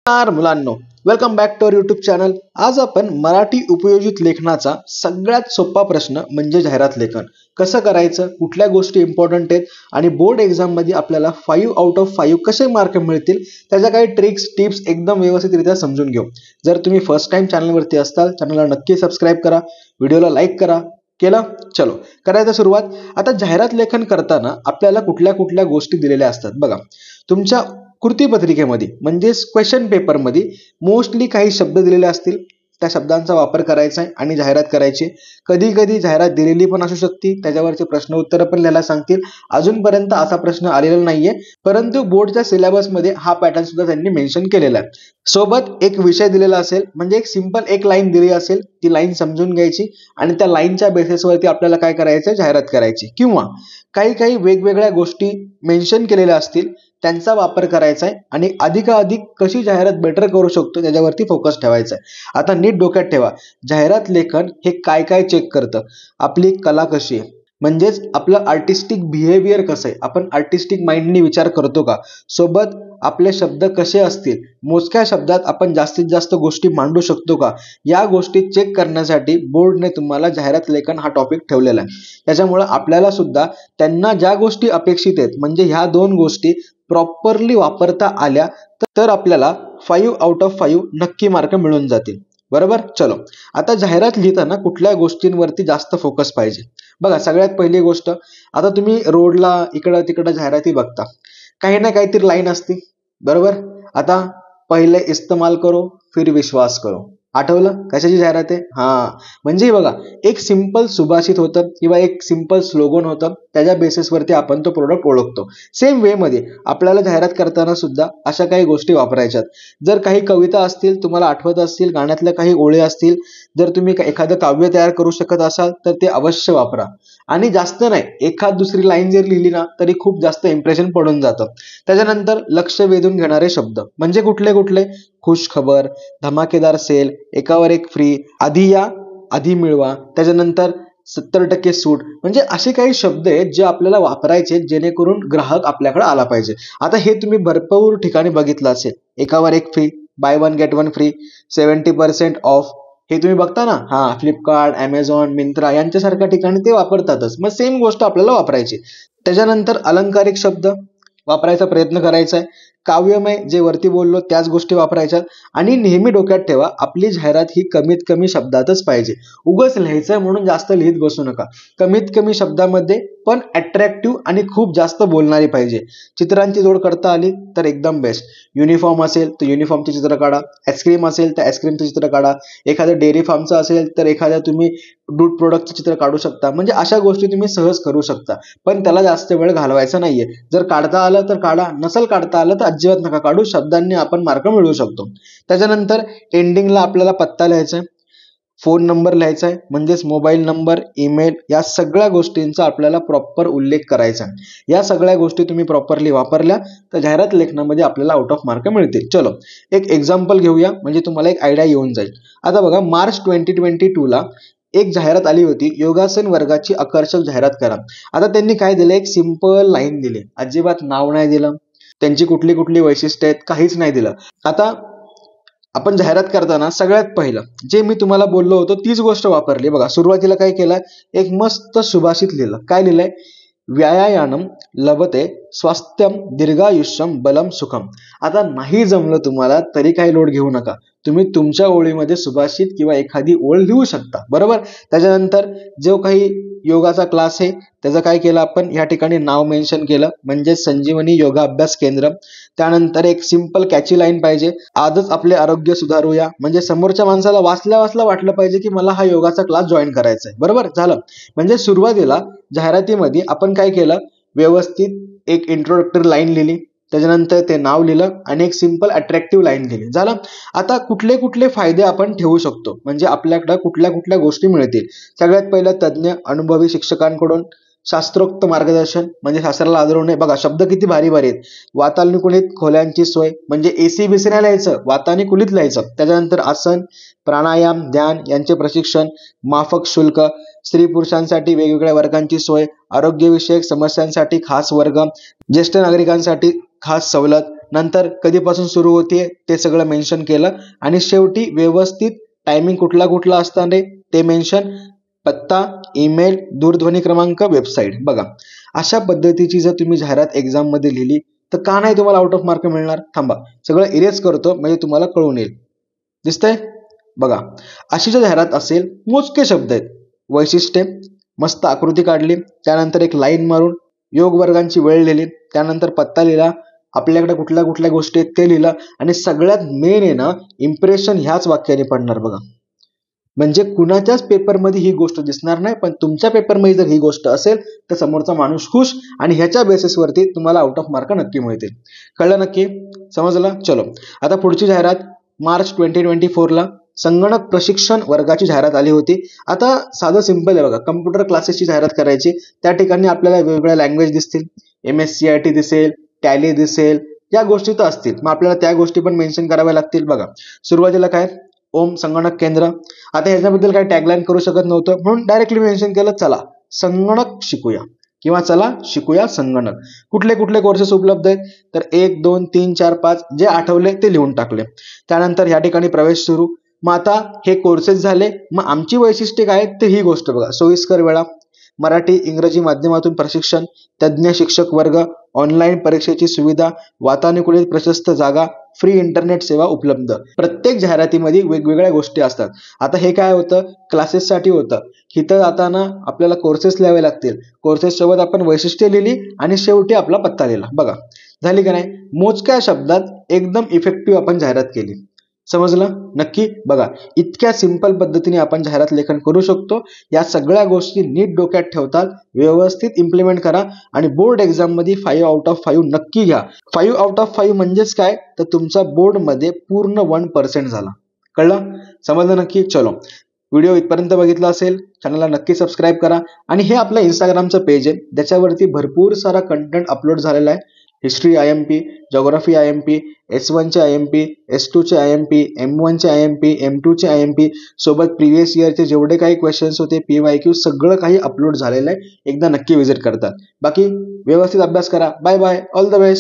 नमस्कार मुलांनो, welcome back to our YouTube channel. आज आपण मराठी उपयोजित लेखनाचा सगळ्यात सोपा प्रश्न म्हणजे जाहिरात लेखन कसं करायचं, कुठल्या गोष्टी इम्पॉर्टंट आहेत आणि बोर्ड एक्झाम मध्ये आपल्याला 5 आउट ऑफ 5 कसे मार्क मिळतील त्याच्या काही ट्रिक्स टिप्स एकदम व्यवस्थितरित्या समजून घेऊ. जर तुम्ही फर्स्ट टाइम चॅनलवरती असताल चॅनलला नक्की सबस्क्राईब करा, व्हिडिओला लाईक करा. केलं? चलो करायचं सुरुवात. आता जाहिरात लेखन करताना आपल्याला कुठल्या कुठल्या गोष्टी दिलेल्या असतात बघा. तुमच्या कृतीपत्रिकेमध्ये म्हणजेच क्वेश्चन पेपरमध्ये मोस्टली काही शब्द दिलेले असतील, त्या शब्दांचा वापर करायचा आहे आणि जाहिरात करायची. कधी कधी जाहिरात दिलेली पण असू शकते, त्याच्यावरचे प्रश्न उत्तर पण लिहायला सांगतील. अजूनपर्यंत असा प्रश्न आलेला नाहीये, परंतु बोर्डच्या सिलेबसमध्ये हा पॅटर्न सुद्धा त्यांनी मेन्शन केलेला आहे. सोबत एक विषय दिलेला असेल, म्हणजे एक सिंपल एक लाईन दिली असेल, ती लाईन समजून घ्यायची आणि त्या लाईनच्या बेसिसवरती आपल्याला काय करायचं, जाहिरात करायची. किंवा काही काही वेगवेगळ्या गोष्टी मेन्शन केलेल्या असतील, त्यांचा वापर करायचा आहे आणि अधिकाधिक कशी जाहिरात बेटर करू शकतो त्याच्यावरती फोकस ठेवायचा आहे. आता नीट डोक्यात ठेवा, जाहिरात लेखन हे काय काय चेक करतं. आपली कला कशी आहे, म्हणजेच आपलं आर्टिस्टिक बिहेवियर कसं आहे, आपण आर्टिस्टिक माइंडनी विचार करतो का. सोबत आपले शब्द कसे असतील, मोजक्या शब्दात आपण जास्तीत जास्त गोष्टी मांडू शकतो का, या गोष्टी चेक करण्यासाठी बोर्डने तुम्हाला जाहिरात लेखन हा टॉपिक ठेवलेला आहे. त्याच्यामुळे आपल्याला सुद्धा त्यांना ज्या गोष्टी अपेक्षित आहेत, म्हणजे ह्या दोन गोष्टी प्रॉपरली वापरता आल्या तर आपल्याला 5 आउट ऑफ 5 नक्की मार्क मिळून जातील. बरोबर. चलो आता जाहिरात लिहिताना कुठल्या गोष्टींवरती जास्त फोकस पाहिजे बघा. सगळ्यात पहिली गोष्ट, आता तुम्ही रोडला इकडं तिकडं जाहिराती बघता, काही ना काहीतरी लाईन असते. बरोबर. आता पहिले इस्तेमाल करो फिर विश्वास करो, आठवलं कशाची जाहिरात आहे? म्हणजे बघा, एक सिंपल सुभाषित होतं किंवा एक सिंपल स्लोगन होतं, त्याच्या बेसिसवरती आपण तो प्रोडक्ट ओळखतो. सेम वे मध्ये आपल्याला जाहिरात करताना सुद्धा अशा काही गोष्टी वापरायच्यात. जर काही कविता असतील, तुम्हाला आठवत असतील, गाण्यातल्या काही ओळी असतील, जर तुम्ही एखादं काव्य तयार करू शकत असाल तर ते अवश्य वापरा. आणि जास्त नाही, एखाद दुसरी लाईन जर लिहिली ना तरी खूप जास्त इम्प्रेशन पडून जातं. त्याच्यानंतर लक्ष वेधून घेणारे शब्द म्हणजे कुठले कुठले, खुश खबर, धमाकेदार सेल, एकावर एक फ्री, आधी या आधी मिळवा, त्याच्यानंतर 70% सूट, म्हणजे असे काही शब्द आहेत जे आपल्याला वापरायचे जेणेकरून ग्राहक आपल्याकडे आला पाहिजे. आता हे तुम्ही भरपूर ठिकाणी बघितलं असेल, एकावर एक free, by one get one free, 70% of, हे तुम्ही बघता ना. फ्लिपकार्ट, अमेझॉन, मिंत्रा यांच्यासारख्या ठिकाणी ते वापरतातच. मग सेम गोष्ट आपल्याला वापरायची. त्याच्यानंतर अलंकारिक शब्द वापरायचा प्रयत्न करायचा आहे. काव्यमय, जे वरती बोललो त्याच गोष्टी वापरायच्या. आणि नेहमी डोक्यात ठेवा, आपली जाहिरात ही कमीत कमी शब्दातच पाहिजे. उगाच लिहायचं म्हणून जास्त लिहित बसू नका. कमीत कमी शब्दामध्ये पण अट्रॅक्टिव्ह आणि खूप जास्त बोलणारी पाहिजे. चित्रांची जोड करता आली तर एकदम बेस्ट. युनिफॉर्म असेल तर युनिफॉर्मचे चित्र काढा, आईस्क्रीम असेल तर आईस्क्रीमचं चित्र काढा, एखादं डेअरी फार्मचं असेल तर एखाद्या तुम्ही दूध प्रोडक्टचं चित्र काढू शकता. म्हणजे अशा गोष्टी तुम्ही सहज करू शकता, पण त्याला जास्त वेळ घालवायचा नाहीये. जर काढता आलं तर काढा, नसेल काढता आलं तर अजिबात नका काढू. शब्दांनी आपण मार्क मिळवू शकतो. त्याच्यानंतर एंडिंगला आपल्याला पत्ता लिहायचा आहे, फोन नंबर लिहायचा आहे, म्हणजेच मोबाईल नंबर, ईमेल, या सगळ्या गोष्टींचा आपल्याला प्रॉपर उल्लेख करायचा आहे. या सगळ्या गोष्टी तुम्ही प्रॉपरली वापरल्या तर जाहिरात लेखनामध्ये आपल्याला आउट ऑफ मार्क मिळतील. चलो एक एक्झाम्पल घेऊया, म्हणजे तुम्हाला एक आयडिया येऊन जाईल. आता बघा, मार्च 2022 ला एक जाहिरात आली होती, योगासन वर्गाची आकर्षक जाहिरात करा. आता त्यांनी काय दिलं, एक सिंपल लाईन दिली, अजिबात नाव नाही दिलं, त्यांची कुठली कुठली वैशिष्ट्य आहेत काहीच नाही दिलं. आता आपण जाहिरात करताना सगळ्यात पहिलं जे मी तुम्हाला बोललो होतो तीच गोष्ट वापरली बघा. सुरुवातीला काय केलं, एक मस्त सुभाषित लिहिलं. काय लिहिलंय, व्यायाम लभते स्वास्थ्यम दीर्घायुष्यम बलम सुखम. आता नाही जमलं तुम्हाला तरी काही लोड घेऊ नका, तुम्ही तुमच्या ओळीमध्ये सुभाषित किंवा एखादी ओळ लिहू शकता. बरोबर. त्याच्यानंतर जो काही योगाचा क्लास आहे त्याचं काय केलं आपण, या ठिकाणी नाव मेन्शन केलं, म्हणजे संजीवनी योगा अभ्यास केंद्र. त्यानंतर एक सिंपल कॅची लाईन पाहिजे, आजच आपले आरोग्य सुधारूया, म्हणजे समोरच्या माणसाला वाचल्या वाचल्या वाटलं पाहिजे की मला हा योगाचा क्लास जॉईन करायचा आहे. बरोबर झालं. म्हणजे सुरुवातीला जाहिरातीमध्ये आपण काय केलं, व्यवस्थित एक इंट्रोडक्टरी लाईन लिहिली, त्याच्यानंतर ते नाव लिहिलं आणि एक सिंपल अट्रॅक्टिव्ह लाईन लिहिली. झालं. आता कुठले कुठले फायदे आपण ठेवू शकतो, म्हणजे आपल्याकडे कुठल्या कुठल्या गोष्टी मिळतील. सगळ्यात पहिलं, तज्ज्ञ अनुभवी शिक्षकांकडून शास्त्रोक्त मार्गदर्शन, म्हणजे शास्त्राला आदरवणे. बघा शब्द किती भारी भारी आहेत. वातानुकूलित खोल्यांची सोय, म्हणजे एसी बिसी नाही लिहायचं, वातानुकूलित लिहायचं. त्याच्यानंतर आसन, प्राणायाम, ध्यान यांचे प्रशिक्षण, माफक शुल्क, स्त्री पुरुषांसाठी वेगवेगळ्या वर्गांची सोय, आरोग्यविषयक समस्यांसाठी खास वर्ग, ज्येष्ठ नागरिकांसाठी खास सवलत, नंतर कधीपासून सुरू होते ते सगळं मेन्शन केलं आणि शेवटी व्यवस्थित टायमिंग कुठला कुठला असणार आहे ते मेन्शन, पत्ता, ईमेल, दूरध्वनी क्रमांक, वेबसाईट. बघा अशा पद्धतीची जर तुम्ही जाहिरात एक्झाम मध्ये लिहिली तर का नाही तुम्हाला आउट ऑफ मार्क मिळणार? थांबा सगळं इरेज करतो म्हणजे तुम्हाला कळून येईल. दिसतंय? बघा अशी जर जाहिरात असेल, मोजके शब्द आहेत, वैशिष्ट्ये, मस्त आकृती काढली, त्यानंतर एक लाईन मारून योग वर्गांची वेळ लिहिली, त्यानंतर पत्ता लिहिला, आपल्याकडे कुठल्या कुठल्या गोष्टी आहेत ते लिहिलं आणि सगळ्यात मेन आहे ना इम्प्रेशन ह्याच वाक्याने पडणार. बघा म्हणजे कुणाच्याच पेपरमध्ये ही गोष्ट दिसणार नाही, पण तुमच्या पेपरमध्ये जर ही गोष्ट असेल तर समोरचा माणूस खुश आणि ह्याच्या बेसिसवरती तुम्हाला आउट ऑफ मार्क नक्की मिळतील. कळलं? नक्की समजलं? चलो आता पुढची जाहिरात मार्च 2024 ला संगणक प्रशिक्षण वर्गाची जाहिरात आली होती. आता साधं सिंपल आहे बघा, कम्प्युटर क्लासेसची जाहिरात करायची. त्या ठिकाणी आपल्याला वेगवेगळ्या लँग्वेज दिसतील, MSCIT दिसेल, टॅली दिसेल, या गोष्टी तर असतील, मग आपल्याला त्या गोष्टी पण मेन्शन कराव्या लागतील. बघा सुरुवातीला काय, ओम संगणक केंद्र. आता ह्याच्याबद्दल काही टॅगलाईन करू शकत नव्हतं म्हणून डायरेक्टली मेन्शन केलं, चला संगणक शिकूया किंवा चला शिकूया संगणक. कुठले कुठले कोर्सेस उपलब्ध आहेत तर 1, 2, 3, 4, 5 जे आठवले ते लिहून टाकले. त्यानंतर या ठिकाणी प्रवेश सुरू. मग आता हे कोर्सेस झाले, मग आमची वैशिष्ट्ये काय आहेत तर ही गोष्ट बघा, सोयीस्कर वेळा, मराठी इंग्रजी माध्यमातून प्रशिक्षण, तज्ज्ञ शिक्षक वर्ग, ऑनलाईन परीक्षेची सुविधा, वातानुकूलित प्रशस्त जागा, फ्री इंटरनेट सेवा उपलब्ध. प्रत्येक जाहिरातीमध्ये वेगवेगळ्या गोष्टी असतात. आता हे काय होतं, क्लासेससाठी होतं. इथं जाताना आपल्याला कोर्सेस लिहावे लागतील, कोर्सेस सोबत आपण वैशिष्ट्ये लिहिली आणि शेवटी आपला पत्ता लिहिला. बघा झाली का नाही? मोजक्या शब्दात एकदम इफेक्टिव्ह आपण जाहिरात केली. समजलं? नक्की. बघा इतक्या सिंपल पद्धतीने आपण जाहिरात लेखन करू शकतो. या सगळ्या गोष्टी नीट डोक्यात ठेवतात, व्यवस्थित इम्प्लिमेंट करा आणि बोर्ड एक्झाम मध्ये 5 आउट ऑफ 5 नक्की घ्या. 5 आउट ऑफ 5 म्हणजेच काय तर तुमचा बोर्ड मध्ये पूर्ण 1% झाला. कळलं? समजलं? नक्की. चलो व्हिडिओ इथपर्यंत बघितला असेल, चॅनलला नक्की सबस्क्राईब करा आणि हे आपलं इंस्टाग्रामचं पेज आहे, त्याच्यावरती भरपूर सारा कंटेंट अपलोड झालेला आहे. History IMP, geography IMP, S1 चे IMP, S2 चे IMP, M1 चे IMP, M2 चे IMP सोबत प्रिव्हियस इयरचे जेवढे काही क्वेश्चन्स होते PYQ सगळं काही अपलोड झालेलं आहे. एकदा नक्की विजिट करतात. बाकी व्यवस्थित अभ्यास करा. Bye bye, all the best.